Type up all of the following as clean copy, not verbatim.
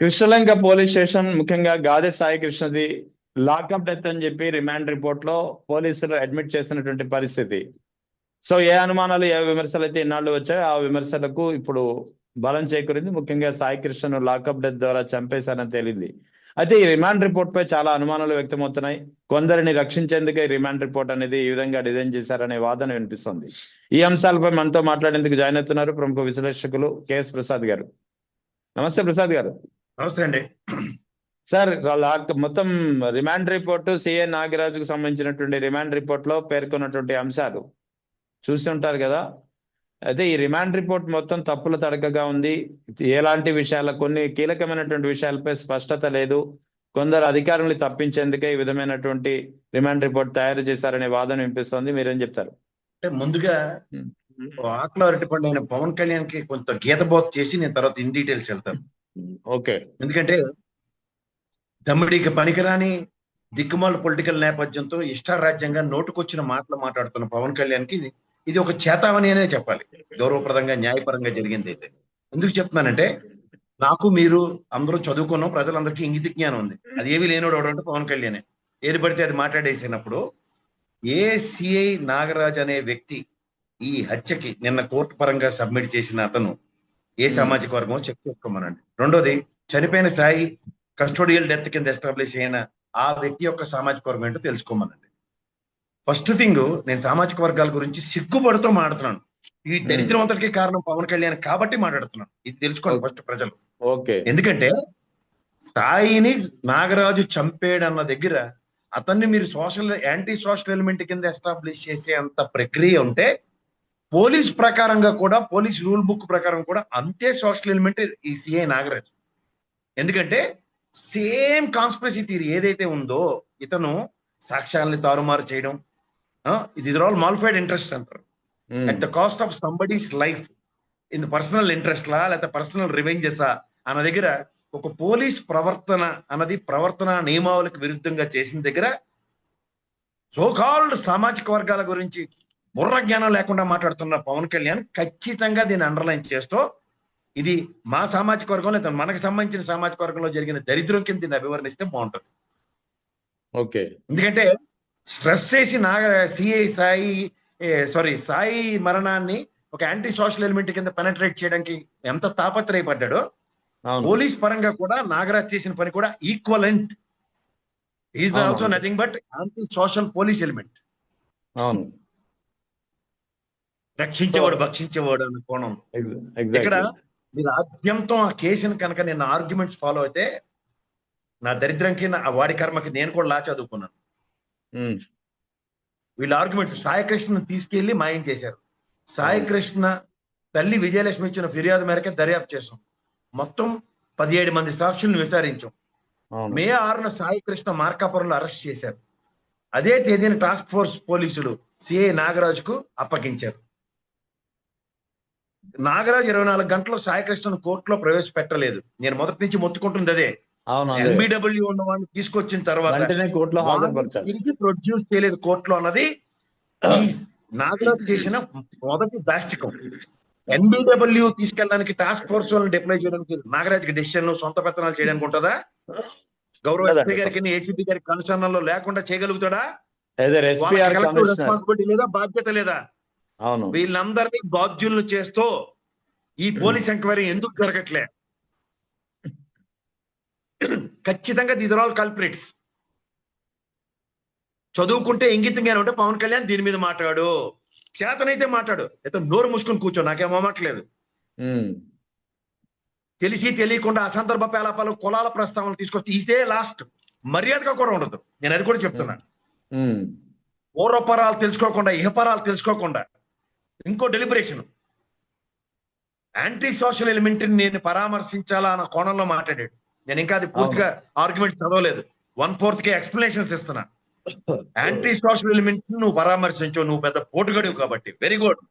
Krishnalanka police station ముఖ్యంగా గాదె Sai కృష్ణది lockup death అని చెప్పి రిమాండ్ రిపోర్ట్ లో పోలీసులు అడ్మిట్ చేసినటువంటి పరిస్థితి. సో ఏ అనుమానాలు ఏ విమర్శలు అయితే ఇన్నాళ్ళు వచ్చాయో ఆ విమర్శలకు ఇప్పుడు బలం చేకూరింది. ముఖ్యంగా సాయి కృష్ణను లాకప్ డెత్ ద్వారా చంపేశారని తేలింది. అయితే ఈ రిమాండ్ రిపోర్ట్ పై చాలా అనుమానాలు వ్యక్తమవుతున్నాయి. కొందరిని రక్షించేందుకే ఈ రిమాండ్ రిపోర్ట్ అనేది ఈ విధంగా డిజైన్ చేశారనే వాదన వినిపిస్తుంది. ఈ అంశాలపై మనతో మాట్లాడేందుకు జాయిన్ అవుతున్నారు ప్రముఖ విశ్లేషకులు కెఎస్ ప్రసాద్ గారు. నమస్తే ప్రసాద్ గారు. నమస్తే అండి సార్. మొత్తం రిమాండ్ రిపోర్ట్ సిఏ నాగరాజుకు సంబంధించినటువంటి రిమాండ్ రిపోర్ట్ లో పేర్కొన్నటువంటి అంశాలు చూసి ఉంటారు కదా. అయితే ఈ రిమాండ్ రిపోర్ట్ మొత్తం తప్పుల తడకగా ఉంది. ఎలాంటి విషయాల కొన్ని కీలకమైనటువంటి విషయాలపై స్పష్టత లేదు. కొందరు అధికారుల్ని తప్పించేందుకే ఈ విధమైనటువంటి రిమాండ్ రిపోర్ట్ తయారు చేశారనే వాదన వినిపిస్తోంది. మీరేం చెప్తారు? అంటే ముందుగా ఆటలో అరటిపండు అయిన పవన్ కళ్యాణ్ కి కొంత గీతబోధ చేసి నేను తర్వాత ఇన్ డీటెయిల్స్ వెళ్తాను. ఓకే. ఎందుకంటే దమ్మిడికి పనికిరాని దిక్కుమాల పొలిటికల్ నేపథ్యంతో ఇష్టారాజ్యంగా నోటుకొచ్చిన మాటలు మాట్లాడుతున్న పవన్ కళ్యాణ్ కి ఇది ఒక చేతావని అనే చెప్పాలి. గౌరవప్రదంగా న్యాయపరంగా జరిగింది అయితే. ఎందుకు చెప్తున్నానంటే నాకు మీరు అందరూ చదువుకున్నాం, ప్రజలందరికీ ఇంగిత జ్ఞానం ఉంది. అది ఏవి లేనోడు అంటే పవన్ కళ్యాణే. ఏది పడితే అది మాట్లాడేసినప్పుడు సిఐ నాగరాజ్ అనే వ్యక్తి ఈ హత్యకి నిన్న కోర్టు పరంగా సబ్మిట్ చేసిన అతను ఏ సామాజిక వర్గమో చెక్ చేసుకోమనండి. రెండోది, చనిపోయిన సాయి కస్టోడియల్ డెత్ కింద ఎస్టాబ్లిష్ అయిన ఆ వ్యక్తి యొక్క సామాజిక వర్గం ఏంటో తెలుసుకోమనండి. ఫస్ట్ థింగ్, నేను సామాజిక వర్గాల గురించి సిగ్గుపడుతూ మాట్లాడుతున్నాను. ఈ దరిద్రం అంతటికి కారణం పవన్ కళ్యాణ్ కాబట్టి మాట్లాడుతున్నాను. ఇది తెలుసుకోండి ఫస్ట్ ప్రజలు. ఎందుకంటే సాయిని నాగరాజు చంపేడన్న దగ్గర అతన్ని మీరు యాంటీ సోషల్ ఎలిమెంట్ కింద ఎస్టాబ్లిష్ చేసే అంత ప్రక్రియ ఉంటే పోలీస్ ప్రకారంగా కూడా, పోలీస్ రూల్ బుక్ ప్రకారం కూడా అంతే సోషల్ ఎలిమెంట్ ఈ సిఐ నాగరాజు. ఎందుకంటే సేమ్ కాన్స్పిరసీ థియరీ ఏదైతే ఉందో, ఇతను సాక్ష్యాలని తారుమారు చేయడం, ఇది ఆల్ మాల్ఫైడ్ ఇంట్రెస్ట్ అంటారు. At the cost of somebody's life, in personal interest లా లేకపోతే పర్సనల్ రివెంజెసా అన్న దగ్గర ఒక పోలీస్ ప్రవర్తన అన్నది ప్రవర్తన నియమావళికి విరుద్ధంగా చేసిన దగ్గర సోకాల్డ్ సామాజిక వర్గాల గురించి బుర్ర జ్ఞానం లేకుండా మాట్లాడుతున్న పవన్ కళ్యాణ్ ఖచ్చితంగా దీన్ని అండర్లైన్ చేస్తూ ఇది మా సామాజిక వర్గంలో లేదా మనకు సంబంధించిన సామాజిక వర్గంలో జరిగిన దరిద్రం కింద దీన్ని అభివర్ణిస్తే బాగుంటుంది. ఓకే. ఎందుకంటే స్ట్రెస్ చేసి సాయి మరణాన్ని ఒక యాంటీ సోషల్ ఎలిమెంట్ కింద పెనట్రేట్ చేయడానికి ఎంత తాపత్రయపడ్డాడో పోలీస్ పరంగా కూడా నాగరాజ్ చేసిన పని కూడా equivalent. Is also nothing but anti social police element. రక్షించేవాడు భక్షించేవాడు అనే కోణం. ఇక్కడ మీరు ఆద్యంతో ఆ కేసుని కనుక నేను ఆర్గ్యుమెంట్స్ ఫాలో అయితే నా దరిద్రంకి వాడి కర్మకి నేను కూడా లా చదువుకున్నాను. వీళ్ళ ఆర్గ్యుమెంట్స్ సాయికృష్ణను తీసుకెళ్లి మాయం చేశారు. సాయికృష్ణ తల్లి విజయలక్ష్మి ఇచ్చిన ఫిర్యాదు మేరకే దర్యాప్తు చేసాం. మొత్తం 17 మంది సాక్షులను విచారించాం. మే 6న సాయికృష్ణ మార్కాపురంలో అరెస్ట్ చేశారు. అదే తేదీన టాస్క్ ఫోర్స్ పోలీసులు సిఐ నాగరాజుకు అప్పగించారు. నాగరాజు 24 గంటలు సాయికృష్ణను కోర్టులో ప్రవేశపెట్టలేదు. నేను మొదటి నుంచి మొత్తుకుంటుంది అదే. ఎన్బిడబ్ల్యూ ఉన్న వాడిని తీసుకొచ్చిన తర్వాత ప్రొడ్యూస్ చేయలేదు కోర్టులో అన్నది ఈ నాగరాజు చేసిన మొదటి దాష్టికం. ఎన్బిడబ్ల్యూ తీసుకెళ్ళడానికి టాస్క్ ఫోర్స్ వాళ్ళని డిప్లాయ్ చేయడానికి నాగరాజుకి డెసిషన్ సొంత పెత్తనాలు చేయడానికి ఉంటుందా? గౌరవ ఎస్పీ గారికి ఏసీపీ గారికి కనుసరణలో లేకుండా చేయగలుగుతాడా? రెస్పాన్సిబిలిటీ లేదా, బాధ్యత లేదా? వీళ్ళందరినీ బాధ్యులను చేస్తూ ఈ పోలీస్ ఎంక్వైరీ ఎందుకు జరగట్లే? ఖచ్చితంగా దీస్ ఆర్ ఆల్ కల్ప్రిట్స్. చదువుకుంటే ఇంగితంగా ఉంటే పవన్ కళ్యాణ్ దీని మీద మాట్లాడు, చేతనైతే మాట్లాడు, అయితే నోరు మూసుకొని కూర్చో, నాకేమో మాట్లాడలేదు. తెలిసి తెలియకుండా అసందర్భ పేలాపాలు కులాల ప్రస్తావనలు తీసుకొస్తే ఇదే లాస్ట్. మర్యాదగా కూడా ఉండదు. నేను అది కూడా చెప్తున్నాను. పూర్వపరాలు తెలుసుకోకుండా, ఇహపరాలు తెలుసుకోకుండా ఇంకో డెలిబరేషన్ యాంటీ సోషల్ ఎలిమెంట్ నేను పరామర్శించాలా అన్న కోణంలో మాట్లాడాడు. నేను ఇంకా అది పూర్తిగా ఆర్గ్యుమెంట్ చదవలేదు. 1/4 ఎక్స్ప్లెనేషన్స్ ఇస్తున్నా. యాంటీ సోషల్ ఎలిమెంట్ నువ్వు పరామర్శించు, నువ్వు పెద్ద పోటుగడివు కాబట్టి వెరీ గుడ్.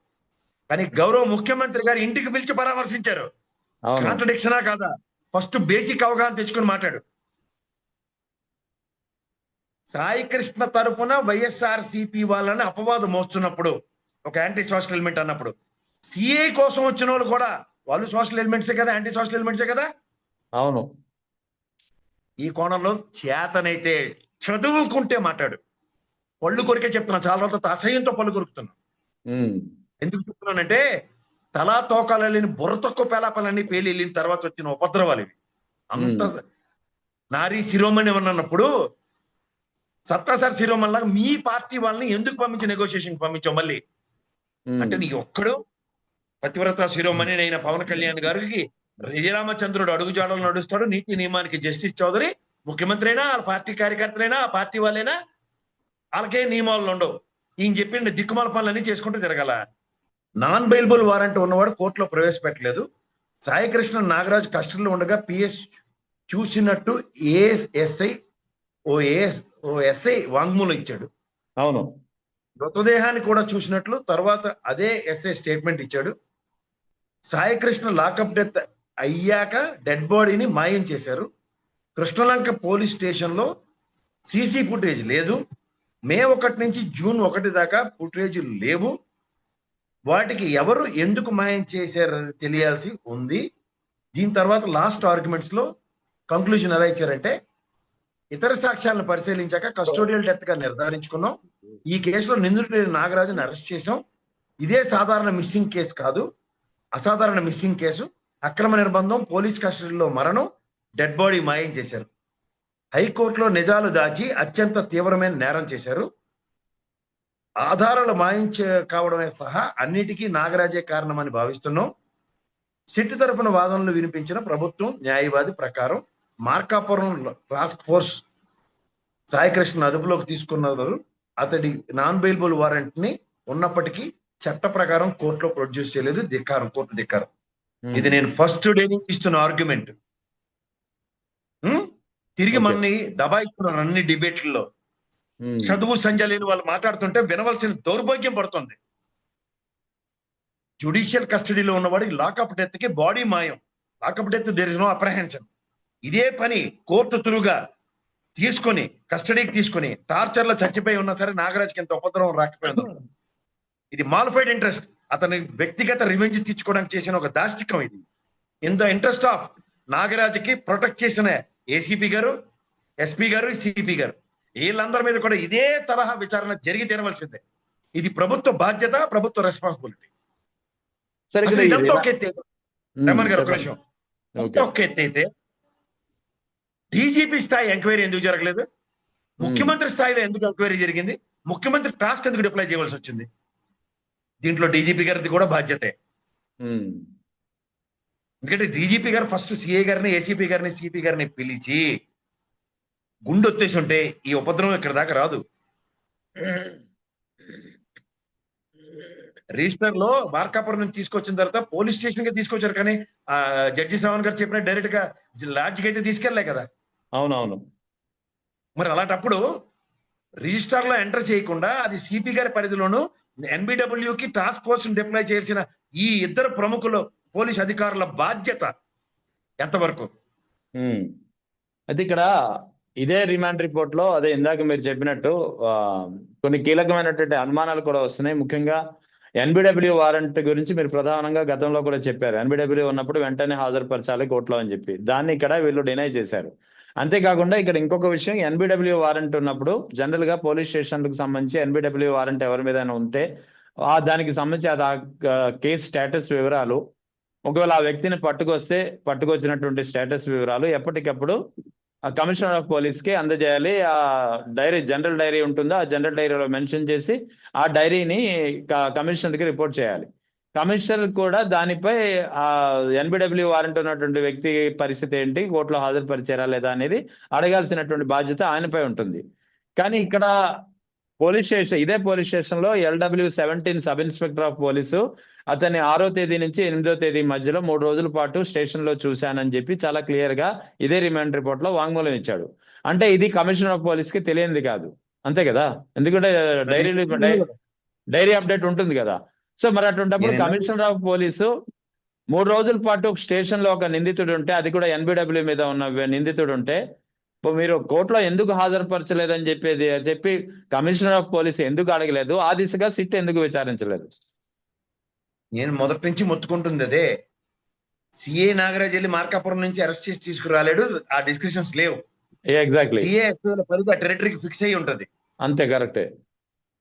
కానీ గౌరవ ముఖ్యమంత్రి గారు ఇంటికి పిలిచి పరామర్శించారు. కాంట్రడిక్షనా కాదా? ఫస్ట్ బేసిక్ అవగాహన తెచ్చుకుని మాట్లాడు. సాయి కృష్ణ తరఫున వైఎస్ఆర్సీపీ వాళ్ళని అపవాదం మోస్తున్నప్పుడు, ఒక యాంటీ సోషల్ ఎలిమెంట్ అన్నప్పుడు, సిఏ కోసం వచ్చిన వాళ్ళు కూడా వాళ్ళు సోషల్ ఎలిమెంట్సే కదా, యాంటీ సోషల్ ఎలిమెంట్సే కదా. అవును. ఈ కోణంలో చేతనైతే చదువుకుంటే మాట్లాడు. పళ్ళు కొరికే చెప్తున్నా, చాలా రోజులతో అసహ్యంతో పళ్ళు కొరుకుతున్నా. ఉమ్, ఎందుకు చెప్తున్నానంటే తలా తోకాలు వెళ్ళిన బుర్ర తక్కువ పేలాపాలన్నీ పేలి వెళ్ళిన తర్వాత వచ్చిన ఉపద్రవాలు ఇవి. అంత నారీ శిరోమణి అన్నప్పుడు సత్తాసారి శిరోమణి లాగా మీ పార్టీ వాళ్ళని ఎందుకు పంపించి నెగోషియేషన్ పంపించావు మళ్ళీ అంటే నీ ఒక్కడు పతివ్రత శిరోమణి అయిన పవన్ కళ్యాణ్ గారికి శ్రీరామచంద్రుడు అడుగుజాడలు నడుస్తాడు. నీతి నియమానికి జస్టిస్ చౌదరి ముఖ్యమంత్రి అయినా వాళ్ళ పార్టీ కార్యకర్తలైనా ఆ పార్టీ వాళ్ళైనా వాళ్ళకే నియమాలు ఉండవు. ఈయన చెప్పిన దిక్కుమాల పనులన్నీ చేసుకుంటూ తిరగాల. నాన్ బెయిలబుల్ వారెంట్ ఉన్నవాడు కోర్టులో ప్రవేశపెట్టలేదు. సాయికృష్ణ నాగరాజ్ కస్టడీలో ఉండగా పిఎస్ చూసినట్టు ఓ ఎస్ఐ వాంగ్మూలం ఇచ్చాడు. అవును. మృతదేహాన్ని కూడా చూసినట్లు తర్వాత అదే ఎస్ఐ స్టేట్మెంట్ ఇచ్చాడు. సాయికృష్ణ లాకప్ డెత్ అయ్యాక డెడ్ బాడీని మాయం చేశారు. కృష్ణలంక పోలీస్ స్టేషన్ లో సీసీ ఫుటేజ్ లేదు. మే 1 నుంచి జూన్ 1 దాకా ఫుటేజ్ లేవు. వాటికి ఎవరు ఎందుకు మాయం చేశారని తెలియాల్సి ఉంది. దీని తర్వాత లాస్ట్ ఆర్గ్యుమెంట్స్ లో కంక్లూజన్ ఎలా ఇచ్చారంటే ఇతర సాక్ష్యాలను పరిశీలించాక కస్టోడియల్ డెత్ గా నిర్ధారించుకున్నాం. ఈ కేసులో నిందితుడైన నాగరాజును అరెస్ట్ చేశాం. ఇదే సాధారణ మిస్సింగ్ కేసు కాదు, అసాధారణ మిస్సింగ్ కేసు. అక్రమ నిర్బంధం, పోలీస్ కస్టడీలో మరణం, డెడ్ బాడీ మాయం చేశారు. హైకోర్టులో నిజాలు దాచి అత్యంత తీవ్రమైన నేరం చేశారు. ఆధారాలు మాయం కావడమే సహా అన్నిటికీ నాగరాజే కారణమని భావిస్తున్నాం. సిట్ తరఫున వాదనలు వినిపించిన ప్రభుత్వం న్యాయవాది ప్రకారం మార్కాపురం టాస్క్ ఫోర్స్ సాయికృష్ణ అదుపులోకి తీసుకున్నారు. అతడి నాన్ బెయిలబుల్ వారెంట్ ని ఉన్నప్పటికీ చట్ట ప్రకారం కోర్టులో ప్రొడ్యూస్ చేయలేదు. ధిక్కారం, కోర్టు ధిక్కారం. ఇది నేను ఫస్ట్ డే నుంచి ఇస్తున్న ఆర్గ్యుమెంట్. తిరిగి మనని దబాయిస్తున్నారు అన్ని డిబేట్లలో. చదువు సంజ లేని వాళ్ళు మాట్లాడుతుంటే వినవలసిన దౌర్భాగ్యం పడుతుంది. జ్యుడిషియల్ కస్టడీలో ఉన్నవాడికి లాకప్ డెత్ కి బాడీ మాయం, lockup death there is no apprehension. ఇదే పని కోర్టు తురుగా తీసుకొని కస్టడీకి తీసుకొని టార్చర్ లో చచ్చిపోయి ఉన్నా సరే నాగరాజ్కి ఎంత ఉపద్రవం రాకపోయింది. ఇది మాలిఫైడ్ ఇంట్రెస్ట్, అతని వ్యక్తిగత రివెంజ్ తీర్చుకోవడానికి చేసిన ఒక దాష్టికం. ఇది ఇన్ ద ఇంట్రెస్ట్ ఆఫ్ నాగరాజ్కి ప్రొటెక్ట్ చేసిన ఏసీపీ గారు, ఎస్పీ గారు, సిపి గారు, వీళ్ళందరి మీద కూడా ఇదే తరహా విచారణ జరిగి తీరవలసిందే. ఇది ప్రభుత్వ బాధ్యత, ప్రభుత్వ రెస్పాన్సిబిలిటీ. ఇదంతా ఒక ఎత్తు. రమణ్ గారు ఒక నిమిషం, ఒక ఎత్తు అయితే డీజీపీ స్థాయి ఎంక్వైరీ ఎందుకు జరగలేదు? ముఖ్యమంత్రి స్థాయిలో ఎందుకు ఎంక్వైరీ జరిగింది? ముఖ్యమంత్రి టాస్క్ ఎందుకు డిప్లాయ్ చేయవలసి వచ్చింది? దీంట్లో డీజీపీ గారిది కూడా బాధ్యతే. ఎందుకంటే డీజీపీ గారు ఫస్ట్ సిఐ గారిని, ఏసీపీ గారిని, సిపి గారిని పిలిచి గుండె వచ్చేసి ఉంటే ఈ ఉపద్రవం ఇక్కడ దాకా రాదు. రిజిస్టర్ లో మార్కాపురం నుంచి తీసుకొచ్చిన తర్వాత పోలీస్ స్టేషన్ కి తీసుకొచ్చారు, కానీ జడ్జి శ్రావణ్ గారు చెప్పిన డైరెక్ట్ గా లాడ్జ్కి అయితే తీసుకెళ్లే కదా. అవునవును. మరి అలాంటప్పుడు రిజిస్టర్ లో ఎంటర్ చేయకుండా అది సిపి గారి పరిధిలోను ఎన్బిడబ్ల్యూకి టాస్క్ ఫోర్స్ డిప్లాయ్ చేయాల్సిన ఈ ఇద్దరు ప్రముఖులు పోలీస్ అధికారుల బాధ్యత ఎంతవరకు? అయితే ఇక్కడ ఇదే రిమాండ్ రిపోర్ట్ లో అదే ఇందాక మీరు చెప్పినట్టు కొన్ని కీలకమైనటువంటి అనుమానాలు కూడా వస్తున్నాయి. ముఖ్యంగా ఎన్బిడబ్ల్యూ వారెంట్ గురించి మీరు ప్రధానంగా గతంలో కూడా చెప్పారు. ఎన్బిడబ్ల్యూ ఉన్నప్పుడు వెంటనే హాజరుపరచాలి కోర్టులో అని చెప్పి, దాన్ని ఇక్కడ వీళ్ళు డినై చేశారు. అంతేకాకుండా ఇక్కడ ఇంకొక విషయం, ఎన్బిడబ్ల్యూ వారెంట్ ఉన్నప్పుడు జనరల్ గా పోలీస్ స్టేషన్లకు సంబంధించి ఎన్బిడబ్ల్యూ వారెంట్ ఎవరి మీద ఉంటే దానికి సంబంధించి ఆ కేసు స్టేటస్ వివరాలు, ఒకవేళ ఆ వ్యక్తిని పట్టుకొచ్చినటువంటి స్టేటస్ వివరాలు ఎప్పటికప్పుడు కమిషనర్ ఆఫ్ పోలీస్ కి అందజేయాలి. ఆ డైరీ, జనరల్ డైరీ ఉంటుందో ఆ జనరల్ డైరీలో మెన్షన్ చేసి ఆ డైరీని కమిషనర్ కి రిపోర్ట్ చేయాలి. కమిషనర్ కూడా దానిపై ఆ ఎన్బిడబ్ల్యూ వారెంట్ ఉన్నటువంటి వ్యక్తి పరిస్థితి ఏంటి, కోర్టులో హాజరుపరిచారా లేదా అనేది అడగాల్సినటువంటి బాధ్యత ఆయనపై ఉంటుంది. కానీ ఇక్కడ ఇదే పోలీస్ స్టేషన్ లో LW-17 sub inspector of police అతన్ని 6వ తేదీ నుంచి 8వ తేదీ మధ్యలో 3 రోజుల పాటు స్టేషన్ లో చూశానని చెప్పి చాలా క్లియర్ గా ఇదే రిమాండ్ రిపోర్ట్ లో వాంగ్మూలం ఇచ్చాడు. అంటే ఇది కమిషనర్ ఆఫ్ పోలీస్ కి తెలియంది కాదు, అంతే కదా? ఎందుకంటే డైరీ అప్డేట్ ఉంటుంది కదా. సో మరి అటువంటిప్పుడు కమిషనర్ ఆఫ్ పోలీసు 3 రోజుల పాటు స్టేషన్ లో ఒక నిందితుడు ఉంటే, అది కూడా ఎన్బిడబ్ల్యూ మీద ఉన్న నిందితుడు ఉంటే, మీరు కోర్టులో ఎందుకు హాజరుపరచలేదని చెప్పి కమిషనర్ ఆఫ్ పోలీస్ ఎందుకు అడగలేదు? ఆ దిశగా సిట్ ఎందుకు విచారించలేదు? నేను మొదటి నుంచి మొత్తుకుంటుంది అదే. సిఏ నాగరాజ్ వెళ్ళి మార్కాపురం నుంచి అరెస్ట్ చేసి తీసుకురాలేడు, ఆ డిస్కషన్స్ లేవు. ఎగ్జాక్ట్లీ. సిఏ ఎస్పీల పరిధి ఆ టెరిటరీకి ఫిక్స్ అయ్యి ఉంటది. అంతే, కరెక్టే.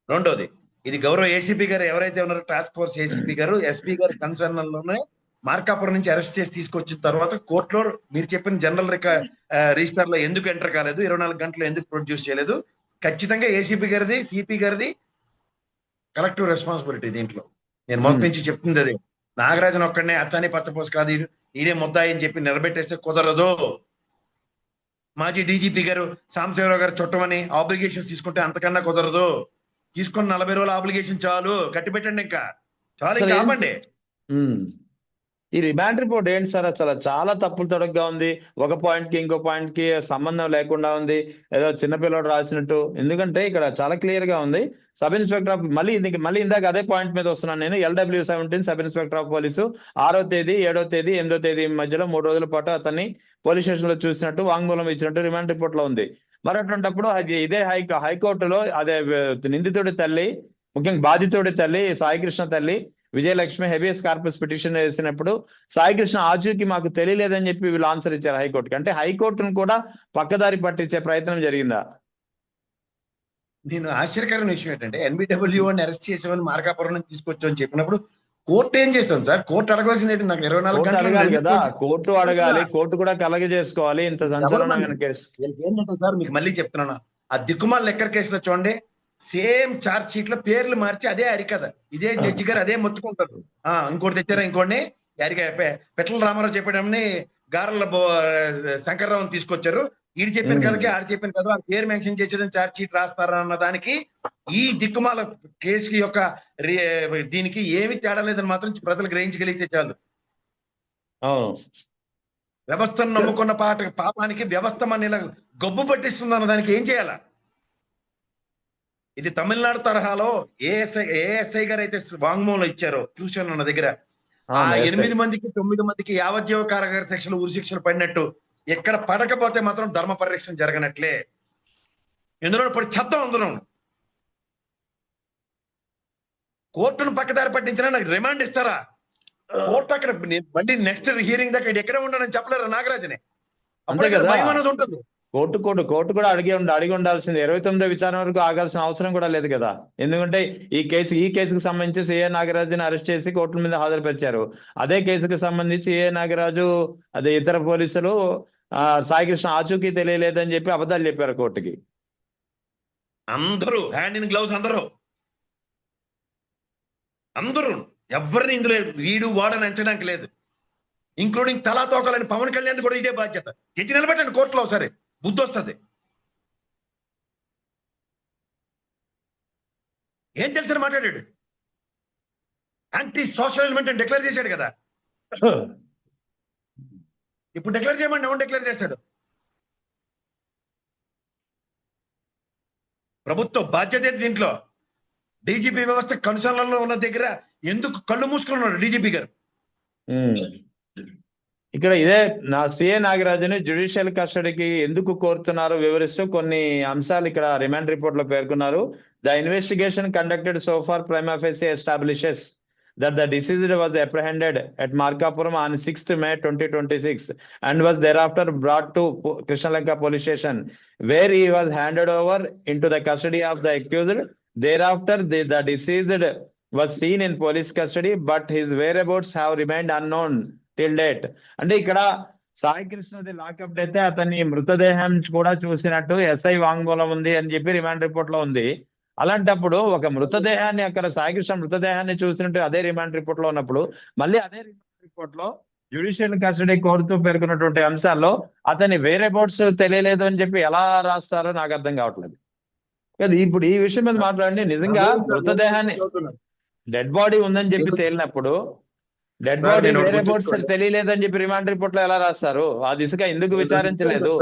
రెండోది, ఇది గౌరవ ఏసీపీ గారు ఎవరైతే ఉన్నారో టాస్క్ ఫోర్స్ ఏసీపీ గారు ఎస్పీ గారు కన్సర్న్ లోనే మార్కాపురం నుంచి అరెస్ట్ చేసి తీసుకొచ్చిన తర్వాత కోర్టులో మీరు చెప్పిన జనరల్ రిజిస్టర్ లో ఎందుకు ఎంటర్ కాలేదు, 24 గంటలు ఎందుకు ప్రొడ్యూస్ చేయలేదు, ఖచ్చితంగా ఏసీపీ గారిది సిపి గారిది కలెక్టివ్ రెస్పాన్సిబిలిటీ దీంట్లో. నేను మొదటి నుంచి చెప్తుంది అదే. నాగరాజన్ ఒక్కడనే అచ్చాని పచ్చపోసు కాదు ఈడే ముద్దాయి అని చెప్పి నిలబెట్టేస్తే కుదరదు. మాజీ డీజీపీ గారు సాంబశివరావు గారు చుట్టమని ఆబ్లిగేషన్స్ తీసుకుంటే అంతకన్నా కుదరదు. తీసుకున్న 40 రోజుల ఆబ్లిగేషన్ చాలు, కట్టి పెట్టండి, ఇంకా చాలు, ఇంకా ఆపండి. ఈ రిమాండ్ రిపోర్ట్ ఏంటి సార్, అసలు చాలా తప్పులు తొడగ్గా ఉంది. ఒక పాయింట్ కి ఇంకో పాయింట్ కి సంబంధం లేకుండా ఉంది, ఏదో చిన్నపిల్లడు రాసినట్టు. ఎందుకంటే ఇక్కడ చాలా క్లియర్ గా ఉంది. సబ్ ఇన్స్పెక్టర్ ఆఫ్ మళ్ళీ ఇందాక అదే పాయింట్ మీద వస్తున్నాను నేను. LW17 sub inspector of police 6వ తేదీ 7వ తేదీ 8వ తేదీ మధ్యలో 3 రోజుల పాటు అతన్ని పోలీస్ స్టేషన్ లో చూసినట్టు వాంగ్మూలం ఇచ్చినట్టు రిమాండ్ రిపోర్ట్ లో ఉంది. మరి అటువంటిప్పుడు అది ఇదే హైకోర్టులో అదే నిందితుడి తల్లి, ముఖ్యంగా బాధితుడి తల్లి సాయికృష్ణ తల్లి విజయలక్ష్మి హెబియస్ కార్పస్ పిటిషన్ వేసినప్పుడు సాయికృష్ణ ఆచూకీ మాకు తెలియలేదని చెప్పి వీళ్ళు ఆన్సర్ ఇచ్చారు హైకోర్టుకి. అంటే హైకోర్టును కూడా పక్కదారి పట్టించే ప్రయత్నం జరిగిందా? నేను ఆశ్చర్యకరమైన విషయం ఏంటంటే NBW అని అరెస్ట్ చేసేవాళ్ళు మార్కాపురం నుంచి తీసుకొచ్చు అని చెప్పినప్పుడు కోర్టు ఏం చేస్తాం సార్? కోర్టు అడగాల్సింది ఏంటి? నాకు 24 గంటలు అడగాలి కదా, కోర్టు అడగాలి, కోర్టు కూడా కలగ చేసుకోవాలి. ఇంత సంచలనమైన కేసు ఏంటంటే సార్, మీకు మళ్ళీ చెప్తున్నాను, ఆ దిక్కుమాల లెక్కర్ కేసులో చూడండి, సేమ్ చార్జ్ షీట్ లో పేర్లు మార్చి అదే అరికథ, ఇదే జడ్జి గారు అదే మొత్తుకుంటారు. ఇంకోటి తెచ్చారా, ఇంకోటి పెట్ల రామారావు చెప్పాడని గారల శంకర్రావుని తీసుకొచ్చారు, ఈడు చెప్పిన కథకి ఆడు చెప్పిన కథ ఆ పేరు మెన్షన్ చేసేయడం చార్జ్ షీట్ రాస్తారా అన్న దానికి ఈ దిక్కుమాల కేసు యొక్క దీనికి ఏమి తేడా లేదని మాత్రం ప్రజలు గ్రహించగలిగితే చాలు. వ్యవస్థను నమ్ముకున్న పాపానికి వ్యవస్థ మన గబ్బు పట్టిస్తుంది అన్న దానికి ఏం చేయాలా? ఇది తమిళనాడు తరహాలో ఏఎస్ఐ గారు అయితే వాంగ్మూలం ఇచ్చారో చూశాను నా దగ్గర. ఆ 8 మందికి 9 మందికి యావజ్జీవ కారాగార శిక్షలు ఉరి శిక్షలు పడినట్టు ఎక్కడ పడకపోతే మాత్రం ధర్మ పరిరక్షణ జరగనట్లే. ఎందులో పడి చట్టం అందులో కోర్టును పక్కదారి పట్టించినా నాకు రిమాండ్ ఇస్తారా? కోర్టు అక్కడ మళ్ళీ నెక్స్ట్ హియరింగ్ దాకా ఎక్కడ ఉండనని చెప్పలేరు నాగరాజనే. అప్పుడు భయం అనేది ఉంటుంది. కోర్టు కూడా అడిగి ఉండాల్సింది. 29వ విచారణ వరకు ఆగాల్సిన అవసరం కూడా లేదు కదా. ఎందుకంటే ఈ కేసుకు సంబంధించి సిఏ నాగరాజుని అరెస్ట్ చేసి కోర్టుల మీద హాజరుపరిచారు. అదే కేసుకు సంబంధించి సిఏ నాగరాజు అదే ఇతర పోలీసులు సాయికృష్ణ ఆచూకీ తెలియలేదని చెప్పి అబద్ధాలు చెప్పారు కోర్టుకి. అందరూ హ్యాండ్ ఇన్ గ్లౌజ్, అందరూ ఎవరిని ఇందులో వీడు వాడని ఎంచడానికి లేదు, ఇంక్లూడింగ్ తలా తోకలని పవన్ కళ్యాణ్ కూడా ఇదే బాధ్యత. తెచ్చి నిలబెట్టండి కోర్టులో, ఒకసారి బుద్ధి వస్తుంది. ఏం తెలిసిన మాట్లాడాడు, యాంటీ సోషల్ ఎలిమెంట్ అని డిక్లేర్ చేశాడు కదా. ఇప్పుడు డిక్లేర్ చేయమండి, ఎవరు డిక్లేర్ చేస్తాడు? ప్రభుత్వ బాధ్యత దీంట్లో. డీజీపీ వ్యవస్థ కనుసరణలో ఉన్న దగ్గర ఎందుకు కళ్ళు మూసుకున్నాడు డీజీపీ గారు? ఇక్కడ ఇదే సిఏ నాగరాజుని జ్యుడిషియల్ కస్టడీకి ఎందుకు కోరుతున్నారో వివరిస్తూ కొన్ని అంశాలు ఇక్కడ రిమాండ్ రిపోర్ట్ లో పేర్కొన్నారు. The investigation conducted so far prima facie establishes that the deceased was apprehended at Markapuram on 6th May 2026 and was thereafter brought to Krishnalanka police station, where he was handed over into the custody of the accused. Thereafter, the deceased was seen in police custody, but his whereabouts have remained unknown till date. అంటే ఇక్కడ Sai కృష్ణది lockup అయితే అతని మృతదేహం కూడా చూసినట్టు SI వాంగ్మూలం ఉంది అని చెప్పి రిమాండ్ రిపోర్ట్ లో ఉంది. అలాంటప్పుడు ఒక మృతదేహాన్ని అక్కడ సాయికృష్ణ మృతదేహాన్ని చూసినట్టు అదే రిమాండ్ రిపోర్ట్ లో ఉన్నప్పుడు మళ్ళీ అదే రిమాండ్ రిపోర్ట్ లో జ్యుడిషియల్ కస్టడీ కోరుతూ పేర్కొన్నటువంటి అంశాల్లో అతని వేరే బోర్డ్స్ తెలియలేదు అని చెప్పి ఎలా రాస్తారో నాకు అర్థం కావట్లేదు. ఇప్పుడు ఈ విషయం మీద మాట్లాడండి. నిజంగా మృతదేహాన్ని డెడ్ బాడీ ఉందని చెప్పి తేలినప్పుడు డెడ్ బాడీ వేరే బోర్డ్స్ తెలియలేదని చెప్పి రిమాండ్ రిపోర్ట్ లో ఎలా రాస్తారు? ఆ దిశగా ఎందుకు విచారించలేదు?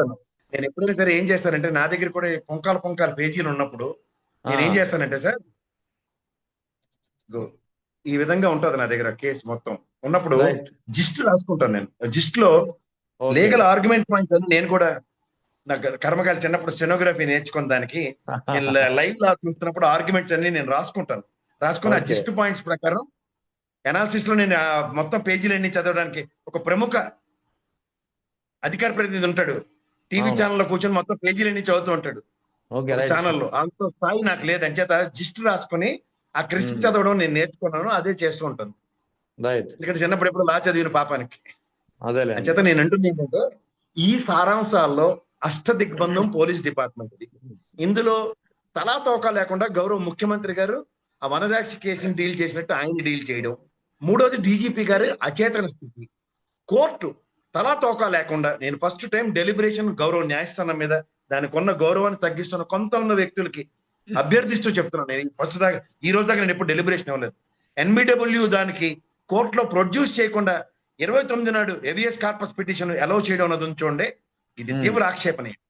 నేను ఎప్పుడైనా సరే ఏం చేస్తానంటే, నా దగ్గర కూడా పొంకాల పేజీలు ఉన్నప్పుడు నేను ఏం చేస్తానంటే సార్, ఈ విధంగా ఉంటది నా దగ్గర కేసు మొత్తం ఉన్నప్పుడు జిస్ట్ రాసుకుంటాను. నేను జిస్ట్ లో లీగల్ ఆర్గ్యుమెంట్ పాయింట్స్ అని, నేను కూడా నాకు కర్మకాయలు చిన్నప్పుడు స్టెనోగ్రఫీ నేర్చుకున్న దానికి నేను లైవ్ లా చూస్తున్నప్పుడు ఆర్గ్యుమెంట్స్ అన్ని నేను రాసుకుని ఆ జిస్ట్ పాయింట్స్ ప్రకారం అనాలిసిస్ లో నేను మొత్తం పేజీలన్నీ చదవడానికి ఒక ప్రముఖ అధికార ప్రతినిధి ఉంటాడు, టీవీ అవును. ఛానల్లో కూర్చొని మొత్తం పేజీలన్నీ చదువుతూ ఉంటాడు ఓకే, ఒక రైట్. ఛానల్లో. అంత స్థాయి నాకు లేదు. అంచేత జిస్ట్ రాసుకొని ఆ క్రిస్ప్ చదవడం నేను నేర్చుకున్నాను, అదే చేస్తూ ఉంటాను. రైట్. ఎందుకంటే చిన్నప్పుడు ఎప్పుడు లా చదివిన పాపానికి. అదేలే. అంచేత నేను అంటుంది ఏంటంటే, ఈ సారాంశాల్లో అష్టదిగ్బంధం పోలీస్ డిపార్ట్మెంట్ ఇది. ఇందులో తలా తోక లేకుండా గౌరవ ముఖ్యమంత్రి గారు ఆ వనజాక్షి కేసుని డీల్ చేసినట్టు ఆయన డీల్ చేయడం. మూడోది డీజీపీ గారు అచేతన స్థితి. కోర్టు తలా తోక లేకుండా, నేను ఫస్ట్ టైం డెలిబరేషన్ గౌరవ న్యాయస్థానం మీద దానికి ఉన్న గౌరవాన్ని తగ్గిస్తున్న కొంత ఉన్న వ్యక్తులకి అభ్యర్థిస్తూ చెప్తున్నాను. నేను ఫస్ట్ దాకా ఈ రోజు దాకా నేను ఎప్పుడు డెలిబరేషన్ ఇవ్వలేదు. ఎన్బిడబ్ల్యూ దానికి కోర్టులో ప్రొడ్యూస్ చేయకుండా 29 నాడు హెవియస్ కార్పస్ పిటిషన్ అలౌ చేయడం అన్నది ఉంచండి. ఇది తీవ్ర ఆక్షేపణీయం.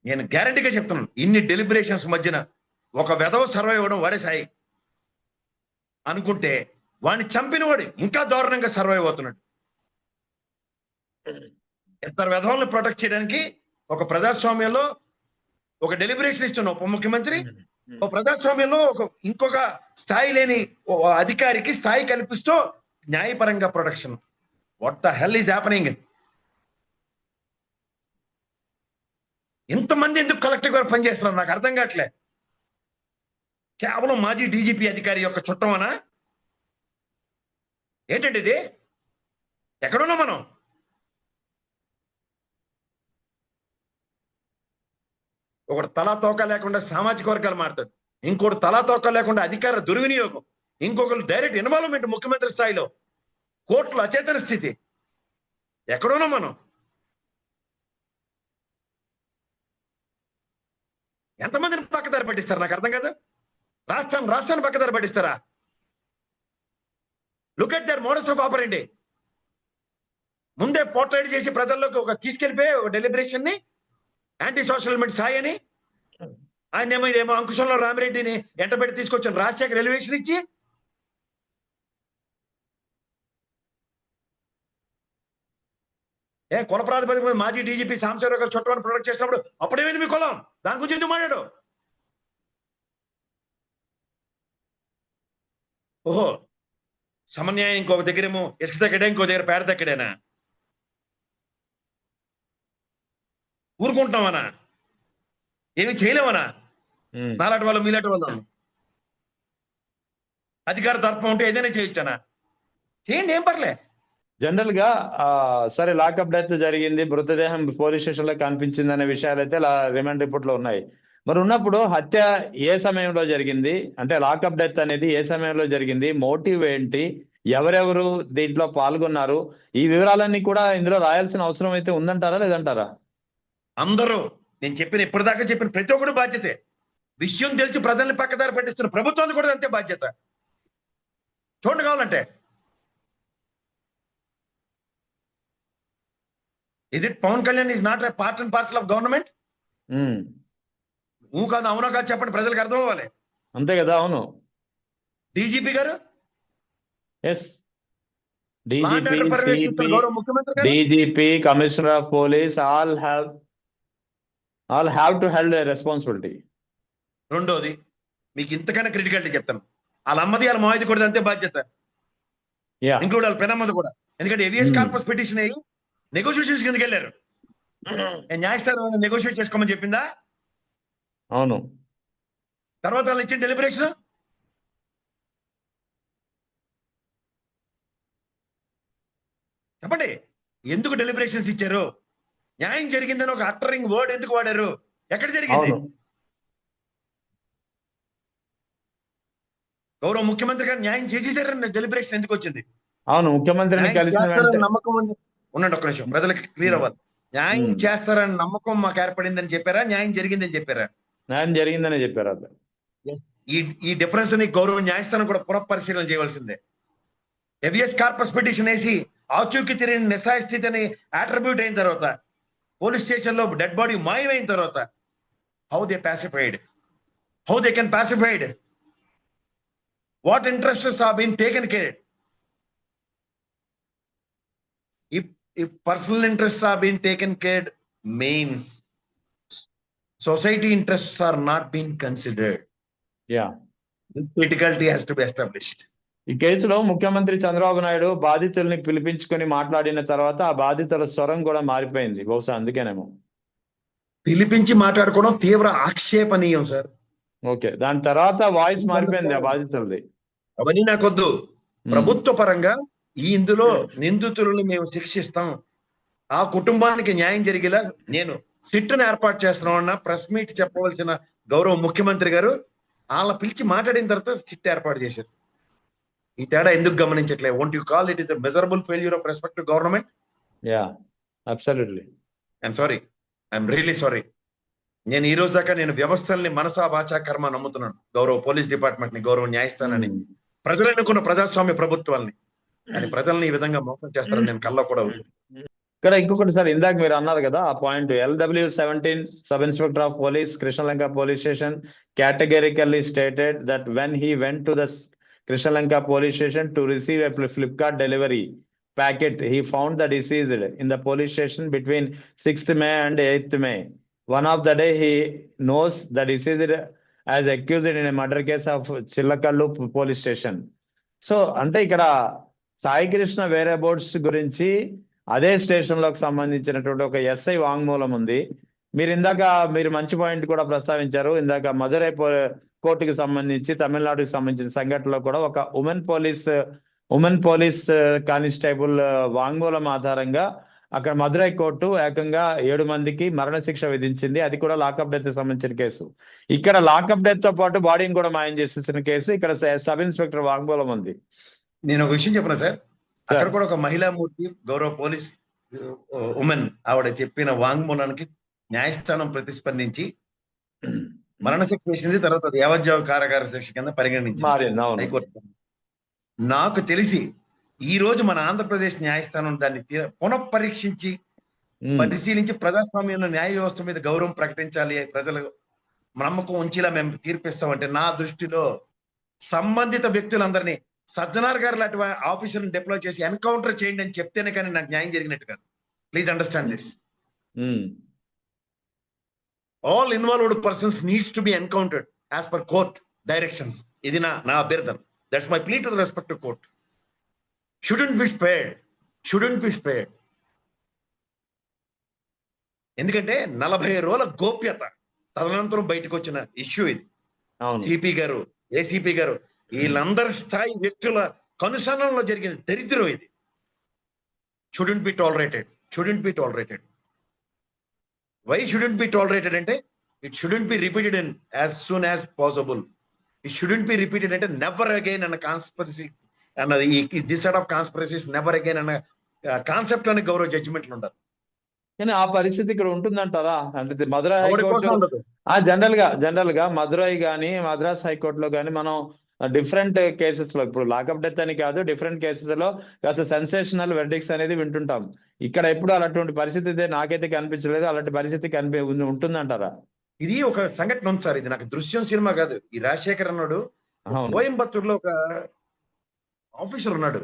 నేను గ్యారంటీగా చెప్తున్నాను, ఇన్ని డెలిబరేషన్స్ మధ్యన ఒక వెధవ సర్వే ఇవ్వడం వాడే సాయి అనుకుంటే, వాడిని చంపిన వాడు ఇంకా దారుణంగా సర్వైవ్ అవుతున్నాడు. ఇద్దరు వెధవల్ని ప్రొటెక్ట్ చేయడానికి ఒక ప్రజాస్వామ్యంలో ఒక డెలిబరేషన్ ఇస్తున్న ఉప ముఖ్యమంత్రి, ఒక ప్రజాస్వామ్యంలో ఇంకొక స్థాయి లేని అధికారికి స్థాయి కల్పిస్తూ న్యాయపరంగా protection. What the hell is happening? ఇంతమంది ఎందుకు కలెక్టర్ గారు పనిచేస్తున్నారు నాకు అర్థం కావట్లే. కేవలం మాజీ డీజీపీ అధికారి యొక్క చుట్టమనా ఏంటండి ఇది? ఎక్కడున్నాం మనం? ఒకడు తలా తోక లేకుండా సామాజిక వర్గాలు మారుతాడు, ఇంకోటి తలా తోక లేకుండా అధికార దుర్వినియోగం, ఇంకొకరు డైరెక్ట్ ఇన్వాల్వ్మెంట్ ముఖ్యమంత్రి స్థాయిలో, కోర్టులో అచేతన స్థితి. ఎక్కడున్నాం మనం? ఎంతమందిని పక్కదారి పట్టిస్తారు నాకు అర్థం కాదు. రాష్ట్రాన్ని పక్కదారి పట్టిస్తారా? Look at their modus of operandi. ముందే పోర్ట్రేట్ చేసి ప్రజల్లోకి ఒక తీసుకెళ్లిపోయి ఒక డెలిబరేషన్ ని యాంటీ సోషల్ ఎలిమెంట్ సాయి అని, ఆయన ఏమో అంకుశంలో రామిరెడ్డిని ఎంటబెట్టి తీసుకొచ్చాను రాజశేఖర్ ఎలివేషన్ ఇచ్చి. కుల ప్రాతిపదిక మీద మాజీ డీజీపీ సాంబశివరావు గారు చుట్టాన్ని ప్రొటెక్ట్ చేసినప్పుడు అప్పుడేమైంది మీ కులం? దాని గురించి ఎందుకు మాట్లాడు? ఓహో, సమన్యాయం ఇంకొక దగ్గరేమో ఇసుక తగ్గడే, ఇంకో దగ్గర పేడ తగ్గడేనా? ఊరుకుంటున్నామనా? ఏమి చేయలేమనా? నాలాంటి వాళ్ళు మీలాంటి వాళ్ళు అధికార తర్పం ఉంటే ఏదైనా చేయొచ్చానా? చేయండి, ఏం పర్లే. జనరల్ గా సరే, లాకప్ డెత్ జరిగింది, మృతదేహం పోలీస్ స్టేషన్ లో కనిపించింది అనే విషయాలు అయితే రిమాండ్ రిపోర్ట్ లో ఉన్నాయి. మరి ఉన్నప్పుడు హత్య ఏ సమయంలో జరిగింది, అంటే లాకప్ డెత్ అనేది ఏ సమయంలో జరిగింది, మోటివ్ ఏంటి, ఎవరెవరు దీంట్లో పాల్గొన్నారు, ఈ వివరాలన్నీ కూడా ఇందులో రాయాల్సిన అవసరం అయితే ఉందంటారా లేదంటారా? అందరూ నేను ఇప్పటిదాకా చెప్పిన ప్రతి ఒక్కరు బాధ్యతే. విషయం తెలిసి ప్రజల్ని పక్కదారి పట్టిస్తున్న ప్రభుత్వానికి కూడా అంతే బాధ్యత. చూడండి కావాలంటే. Is it Pawan Kalyan is not a part and parcel of government? కాదు అవునో కాదు చెప్పండి, ప్రజలకు అర్థం అవ్వాలి. అంతే కదా? అవును. DGP garu, yes, DGP, commissioner of police all have to held responsibility. రెండోది మీకు ఇంతకన్నా క్రిటికాలిటీ చెప్తాను, వాళ్ళ అమ్మది వాళ్ళ మావది కూడా అంతే బాధ్యత, ఇంక్లూడ్ వాళ్ళ పెనమ్మది కూడా. ఎందుకంటే హెవియస్ కార్పస్ పిటిషన్ అయ్యి నెగోషియేషన్స్ కిందకి వెళ్ళారు. న్యాయస్థానం నెగోషియేట్ చేసుకోమని చెప్పిందా? అవును. తర్వాత వాళ్ళు ఇచ్చిన డెలిబరేషన్ చెప్పండి. ఎందుకు డెలిబరేషన్స్ ఇచ్చారు? న్యాయం జరిగిందని ఒక అట్టరింగ్ వర్డ్ ఎందుకు వాడారు? ఎక్కడ జరిగింది? గౌరవ ముఖ్యమంత్రి గారు న్యాయం చేసేసారని డెలిబరేషన్ ఎందుకు వచ్చింది? అవును, ముఖ్యమంత్రిని కలిసిన నమ్మకం ఉండండి, ఒక్క నిమిషం, ప్రజలకు క్లియర్ అవ్వాలి. న్యాయం చేస్తారని నమ్మకం మాకు ఏర్పడిందని చెప్పారా, న్యాయం జరిగిందని చెప్పారా? న్యాయం జరిగిందని చెప్పారు. ఈ డిఫరెన్స్ ని గౌరవ న్యాయస్థానం కూడా పునఃపరిశీలన చేయవలసిందే. హెవియస్ కార్పస్ పిటిషన్ వేసి ఆచూకీ తెలియని నిస్సాయ స్థితిని అట్రిబ్యూట్ అయిన తర్వాత, పోలీస్ స్టేషన్ లో డెడ్ బాడీ మాయమైన తర్వాత, how they pacified, how they can pacified, what interests are being taken care? If personal interests are being taken care means society interests are not being considered. Yeah, this criticality has to be established. ఈ కేసులో ముఖ్యమంత్రి చంద్రబాబు నాయుడు బాధితుల్ని పిలిపించుకొని మాట్లాడిన తర్వాత ఆ బాధితుల స్వరం కూడా మారిపోయింది, బహుశా అందుకేనేమో. పిలిపించి మాట్లాడుకోవడం తీవ్ర ఆక్షేపణీయం సార్. ఓకే, దాని తర్వాత వాయిస్ మారిపోయింది ఆ బాధితులది. అవన్నీ నాకొద్దు. ప్రభుత్వ పరంగా ఇందులో నిందితులను మేము శిక్షిస్తాం, ఆ కుటుంబానికి న్యాయం జరిగేలా నేను సిట్టును ఏర్పాటు చేస్తున్నామన్న ప్రెస్ మీట్ చెప్పవలసిన గౌరవ ముఖ్యమంత్రి గారు వాళ్ళ పిలిచి మాట్లాడిన తర్వాత సిట్ ఏర్పాటు చేశారు. ఈ తేడా ఎందుకు గమనించట్లే? Won't you call it is a measurable failure of respect government? Yeah, absolutely. I'm sorry, I'm really sorry. నేను ఈ రోజు దాకా నేను వ్యవస్థల్ని మనసా వాచా కర్మ నమ్ముతున్నాను. గౌరవ పోలీస్ డిపార్ట్మెంట్ ని, గౌరవ న్యాయస్థానాన్ని, ప్రజలు ఎన్నుకున్న ప్రజాస్వామ్య ప్రభుత్వాల్ని. కానీ ప్రజల్ని ఈ విధంగా మోసం చేస్తారని నేను కల్లో కూడా ఇక్కడ ఇంకొకటి సార్, ఇందాక మీరు అన్నారు కదా ఆ point, LW-17 sub inspector of police Krishnalanka police station categorically stated that when he went to the Krishnalanka police station to receive a Flipkart delivery packet, he found the deceased in the police station between 6th May and 8th May. One of the day he knows the deceased as accused in a murder case of Chillakallu police station. So అంటే ఇక్కడ సాయి కృష్ణ వేరే boards గురించి అదే station లోకి సంబంధించినటువంటి ఒక SI వాంగ్మూలం ఉంది. మీరు మంచి పాయింట్ కూడా ప్రస్తావించారు. ఇందాక మదురై కోర్టుకి సంబంధించి, తమిళనాడుకి సంబంధించిన సంఘటనలో కూడా ఒక ఉమెన్ పోలీస్ కానిస్టేబుల్ వాంగ్మూలం ఆధారంగా అక్కడ మదురై కోర్టు ఏకంగా 7 మందికి మరణశిక్ష విధించింది. అది కూడా లాకప్ డెత్ సంబంధించిన కేసు. ఇక్కడ లాకప్ డెత్ తో పాటు బాడీని కూడా మాయం చేసేసిన కేసు. ఇక్కడ సబ్ ఇన్స్పెక్టర్ వాంగ్మూలం ఉంది. నేను ఒక విషయం చెప్పనా సార్, అక్కడ కూడా ఒక మహిళా మూర్తి గౌరవ పోలీస్ ఉమెన్ ఆవిడ చెప్పిన వాంగ్మూలానికి న్యాయస్థానం ప్రతిస్పందించి మరణశిక్ష వేసింది. తర్వాత అది యావజ్జీవ కారాగార శిక్ష కింద పరిగణించింది హైకోర్టు. నాకు తెలిసి ఈ రోజు మన ఆంధ్రప్రదేశ్ న్యాయస్థానం దాన్ని పునఃపరీక్షించి పరిశీలించి ప్రజాస్వామ్యంలో న్యాయ వ్యవస్థ మీద గౌరవం ప్రకటించాలి, ప్రజలు నమ్మకం ఉంచేలా మేము తీర్పిస్తామంటే, నా దృష్టిలో సంబంధిత వ్యక్తులందరినీ సజ్జనార్ గారు లాంటి ఆఫీసర్ని డిప్లాయ్ చేసి ఎన్కౌంటర్ చేయండి అని చెప్తేనే కానీ నాకు న్యాయం జరిగినట్టు కాదు. Please understand this. All involved persons needs to be encountered as per court directions. ఇది నా అభ్యర్థన. That's my plea to the respect court. Shouldn't be spared. ఎందుకంటే 40 రోజుల గోప్యత తదనంతరం బయటకు వచ్చిన ఇష్యూ ఇది. సిపి గారు, ఏసీపీ గారు, వీళ్ళందరి స్థాయి వ్యక్తుల కనుసరణలో జరిగిన దరిద్రం ఇది. Shouldn't be tolerated. Why shouldn't be tolerated అంటే, it shouldn't be repeated in as soon as possible. It shouldn't be repeated అంటే నెవర్ అగైన్ అన్న కాన్స్పిరసీ అన్నది, this side of conspiracies never again అన్న కాన్సెప్ట్ అని గౌరవ జడ్జిమెంట్లు ఉంటారు. కానీ ఆ పరిస్థితి ఇక్కడ ఉంటుందంటారా? అంటే మదురై హైకోర్టు జనరల్ గా మదురై గానీ మద్రాస్ హైకోర్టులో గానీ మనం డిఫరెంట్ కేసెస్ లో, ఇప్పుడు లాకప్ డెత్ అని కాదు, డిఫరెంట్ కేసెస్ లో కాస్త సెన్సేషనల్ వెర్డిక్ట్స్ అనేది వింటుంటాం. ఇక్కడ ఎప్పుడు అలాంటి పరిస్థితి నాకైతే కనిపించలేదు. అలాంటి పరిస్థితి ఉంటుందంటారా? ఇది ఒక సంఘటన ఉంది సార్. ఇది నాకు దృశ్యం సినిమా కాదు. ఈ రాజశేఖర్ అన్నాడు కోయంబత్తూరులో ఒక ఆఫీసర్ ఉన్నాడు.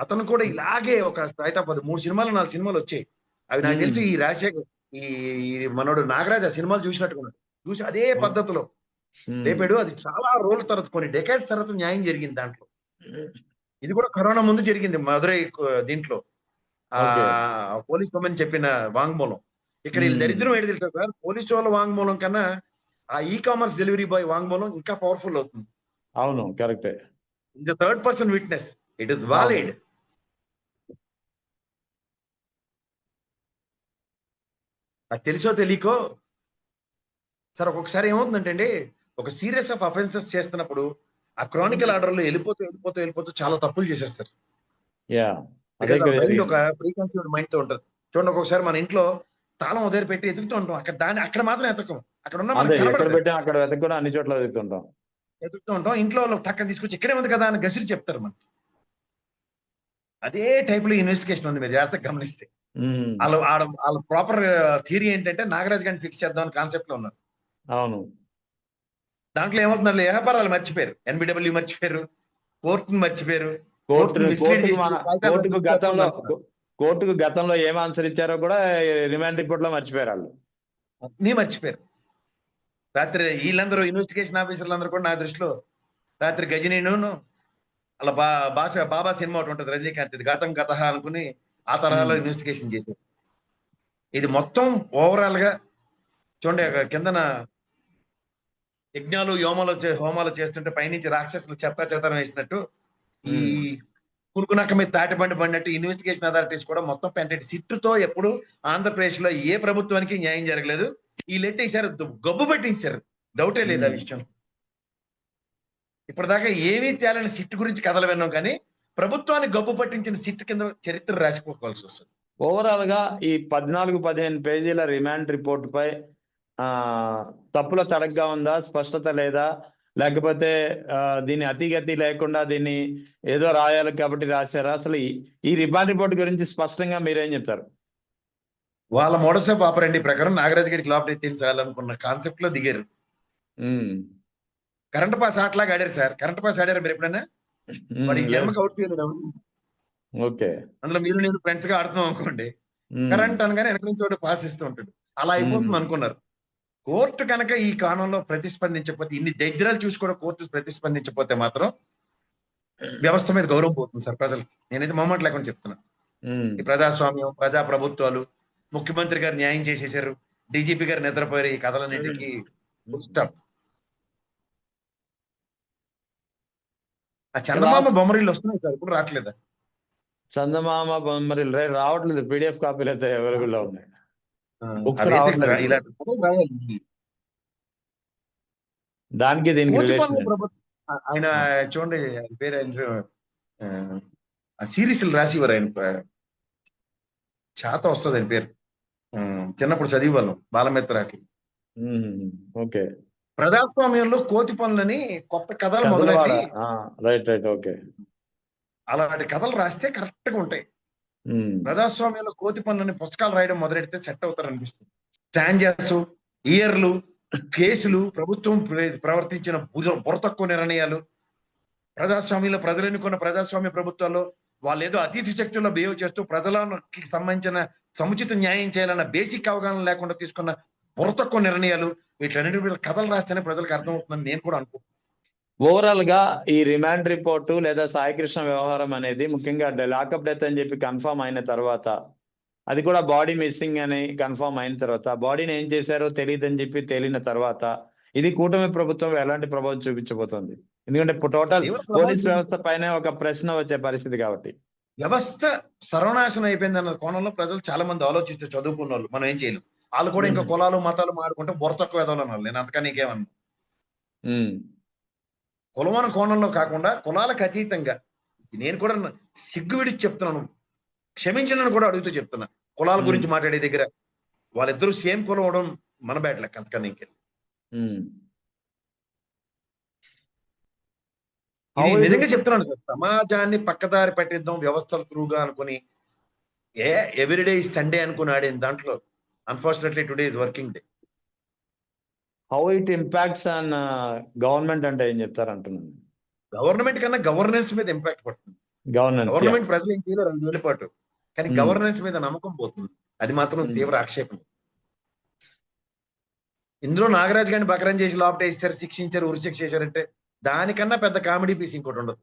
అతను కూడా ఇలాగే ఒక స్ట్రైట్ ఆఫ్ 3 సినిమాలు 4 సినిమాలు వచ్చాయి. అవి నాకు తెలిసి ఈ రాజశేఖర్ ఈ మనోడు నాగరాజ్ ఆ సినిమాలు చూసినట్టుకున్నాడు. చూసి అదే పద్ధతిలో లేపాడు. అది చాలా రోజుల తర్వాత, కొన్ని డెకేడ్స్ తర్వాత న్యాయం జరిగింది దాంట్లో. ఇది కూడా కరోనా ముందు జరిగింది మదురై దీంట్లో పోలీస్ ఉమెన్ చెప్పిన వాంగ్మూలం. ఇక్కడ వీళ్ళు దరిద్రం ఏంటి తెలుసా సార్, పోలీసు వాళ్ళ వాంగ్మూలం కన్నా ఆ కామర్స్ డెలివరీ బాయ్ వాంగ్మూలం ఇంకా పవర్ఫుల్ అవుతుంది. అవును, కరెక్టే. The third person witness, it is valid. అది తెలుసో తెలియకో సార్ ఒక్కొక్కసారి ఏమవుతుందంటే అండి, ఒక సీరియస్ ఆఫ్ అఫెన్సెస్ చేస్తున్నప్పుడు ఆ క్రానికల్ ఆర్డర్ లో వెళ్ళిపోతూ చాలా తప్పులు చేసేస్తారు. ఒక ప్రీకన్సీవ్డ్ మైండ్ తో ఉంటుంది. చూడండి, ఒక్కొక్కసారి మన ఇంట్లో తాళం వదిలిపెట్టి ఎదుగుతూ ఉంటాం. అక్కడ మాత్రం ఎతకం, అక్కడ ఉన్న అన్ని చోట్ల ఎదుగుతూ ఉంటాం. ఇంట్లో టక్కన తీసుకొచ్చి ఇక్కడే ఉంది కదా అని గసిరి చెప్తారు మనకి. అదే టైప్ లో ఇన్వెస్టిగేషన్ ఉంది, మీరు జాగ్రత్తగా గమనిస్తే. వాళ్ళ ప్రాపర్ థియరీ ఏంటంటే నాగరాజ్ గారిని ఫిక్స్ చేద్దాం అని కాన్సెప్ట్ లో ఉన్నారు. అవును, దాంట్లో ఏమవుతుందంటే వ్యాపారాలు మర్చిపోయారు, NBW మర్చిపోయారు, కోర్టును మర్చిపోయారు. కోర్టుకు గతంలో ఏం ఆన్సర్ ఇచ్చారో కూడా రిమాండ్ రిపోర్ట్ లో మర్చిపోయారు వాళ్ళు. మర్చిపోయారు. రాత్రి వీళ్ళందరూ ఇన్వెస్టిగేషన్ ఆఫీసర్లు అందరూ కూడా నా దృష్టిలో రాత్రి గజనీను అలా బాబా సినిమా ఒకటి ఉంటుంది రజనీకాంత్, ఇది గతం గత అనుకుని ఆ తరహాలో ఇన్వెస్టిగేషన్ చేశారు. ఇది మొత్తం ఓవరాల్ గా చూడండి, కిందన యజ్ఞాలు హోమాలు చేస్తుంటే పైనుంచి రాక్షసులు చెత్తం వేసినట్టు ఈ పురుగునక్క మీద తాటిబండి పడినట్టు ఇన్వెస్టిగేషన్ అథారిటీస్ కూడా మొత్తం పెంటెడ్ సిట్టుతో ఎప్పుడు ఆంధ్రప్రదేశ్ లో ఏ ప్రభుత్వానికి న్యాయం జరగలేదు. వీళ్ళైతే ఈసారి గబ్బు పట్టించారు, డౌటే లేదు ఆ విషయం. ఇప్పటిదాకా ఏమీ తేలని సిట్టు గురించి కథలు విన్నాం, కానీ ప్రభుత్వాన్ని గబ్బు పట్టించిన సిట్టు కింద చరిత్ర రాసిపోవాల్సి వస్తుంది. ఓవరాల్ గా ఈ 14-15 పేజీల రిమాండ్ రిపోర్ట్ పై తప్పుల తడగ్గా ఉందా, స్పష్టత లేదా, లేకపోతే దీని అతిగతి లేకుండా దీన్ని ఏదో రాయాలి కాబట్టి రాశారా? అసలు ఈ రిమాండ్ రిపోర్ట్ గురించి స్పష్టంగా మీరేం చెప్తారు? వాళ్ళ మోడసప్ ఆపరండి ప్రకారం నాగరాజు గారికి లోపల ఎత్తించాలనుకున్న కాన్సెప్ట్ లో దిగారు. కరెంట్ పాస్ ఆటలాగా ఆడారు సార్. కరెంట్ పాస్ ఆడారు మీరు ఎప్పుడైనా? వాడి జన్మకి అవుట్ ఫీల్. ఓకే, అందులో మీరు నేను ఫ్రెండ్స్ గా ఆడుతున్నాం అనుకోండి, కరెంట్ అనగానే వెనక నుంచి ఒకటి పాస్ ఇస్తూ ఉంటాడు. అలా అయిపోతుంది అనుకున్నారు. కోర్టు కనుక ఈ కాలంలో ప్రతిస్పందించకపోతే, ఇన్ని దరిద్రాలు చూసి కూడా కోర్టు ప్రతిస్పందించకపోతే మాత్రం వ్యవస్థ మీద గౌరవం పోతుంది సార్ ప్రజలు. నేనైతే మొహమాట లేకుండా చెప్తున్నా. ఈ ప్రజాస్వామ్యం, ప్రజా ప్రభుత్వాలు, ముఖ్యమంత్రి గారు న్యాయం చేసేసారు, డీజీపీ గారు నిద్రపోయారు, ఈ కథలన్నింటికి ఆ చందమామ బొమ్మరీలు వస్తున్నాయి సార్, ఇప్పుడు రావట్లేదా? చందమామ బొమ్మరీలు రావట్లేదు, పీడిఎఫ్ కాపీలు అయితే అవైలబుల్ లో ఉన్నాయి. దానికి దీనికి ఆయన చూడండి, పేరు ఆ సిరీస్లు రాసివారు, ఆయన చేత వస్తుంది ఆయన పేరు, చిన్నప్పుడు చదివి వాళ్ళం బాలమిత్రకి. ఓకే, ప్రజాస్వామ్యంలో కోతి పనులని కొత్త కథలు మొదలెట్టి ఓకే, అలాంటి కథలు రాస్తే కరెక్ట్ గా ఉంటాయి. ప్రజాస్వామ్యంలో కోతి పనులని పుస్తకాలు రాయడం మొదలెడితే సెట్ అవుతారు అనిపిస్తుంది. స్టాంజర్స్, ఇయర్లు, కేసులు, ప్రభుత్వం ప్రవర్తించిన బుర్ర తక్కువ నిర్ణయాలు, ప్రజాస్వామ్యంలో ప్రజలు ఎన్నుకున్న ప్రజాస్వామ్య ప్రభుత్వాల్లో వాళ్ళు ఏదో అతిథి శక్తుల్లో బిహేవ్ చేస్తూ ప్రజలకి సంబంధించిన సముచిత న్యాయం చేయాలన్న బేసిక్ అవగాహన లేకుండా తీసుకున్న బుర్ర తక్కువ నిర్ణయాలు, వీటన్నిటి మీద కథలు రాస్తేనే ప్రజలకు అర్థమవుతుందని నేను కూడా అనుకుంటున్నాను. ఓవరాల్ గా ఈ రిమాండ్ రిపోర్టు లేదా సాయికృష్ణ వ్యవహారం అనేది ముఖ్యంగా లాకప్ డెత్ అని చెప్పి కన్ఫర్మ్ అయిన తర్వాత, అది కూడా బాడీ మిస్సింగ్ అని కన్ఫర్మ్ అయిన తర్వాత, బాడీని ఏం చేశారో తెలియదని చెప్పి తేలిన తర్వాత, ఇది కూటమి ప్రభుత్వం ఎలాంటి ప్రభావం చూపించబోతోంది? ఎందుకంటే టోటల్ పోలీస్ వ్యవస్థ పైన ఒక ప్రశ్న వచ్చే పరిస్థితి కాబట్టి. వ్యవస్థ సర్వనాశనం అయిపోయింది అన్న కోణంలో ప్రజలు చాలా మంది ఆలోచిస్తూ చదువుకున్న వాళ్ళు, మనం ఏం చేయలేం. వాళ్ళు కూడా ఇంకా కులాలు మతాలు మాడుకుంటే బుర్ర తక్కువ ఎదవాలి అన్నారు. నేను అంతకన్నా నీకేమన్నా కులమైన కోణంలో కాకుండా కులాలకు అతీతంగా నేను కూడా సిగ్గు విడిచి చెప్తున్నాను, క్షమించనని కూడా అడుగుతూ చెప్తున్నా. కులాల గురించి మాట్లాడే దగ్గర వాళ్ళిద్దరూ సేమ్ కులం అవడం మన బ్యాడ్ లెక్క, అంతకన్నా ఇంకెళ్ళి. ఇది నిజంగా చెప్తున్నాను సార్, సమాజాన్ని పక్కదారి పట్టిద్దాం వ్యవస్థల త్రూగా అనుకుని ఎవ్రీడే సండే అనుకుని ఆడింది దాంట్లో. Unfortunately today is working day. How it impacts on government అంటే ఏం చెప్తారు అంటున్నాను? గవర్నమెంట్ కన్నా గవర్నెన్స్ మీద ఇంపాక్ట్ పడుతుంది. గవర్నమెంట్ ప్రజలు ఏం చేయలేరు 2 ఏళ్ల పాటు, కానీ గవర్నెన్స్ మీద నమ్మకం పోతుంది. అది మాత్రం తీవ్ర ఆక్షేపణ. ఇందులో నాగరాజు గారిని బకరం చేసి లోపల వేసారు, శిక్షించారు, ఉరిశిక్ష చేశారంటే దానికన్నా పెద్ద కామెడీ పీస్ ఇంకోటి ఉండదు.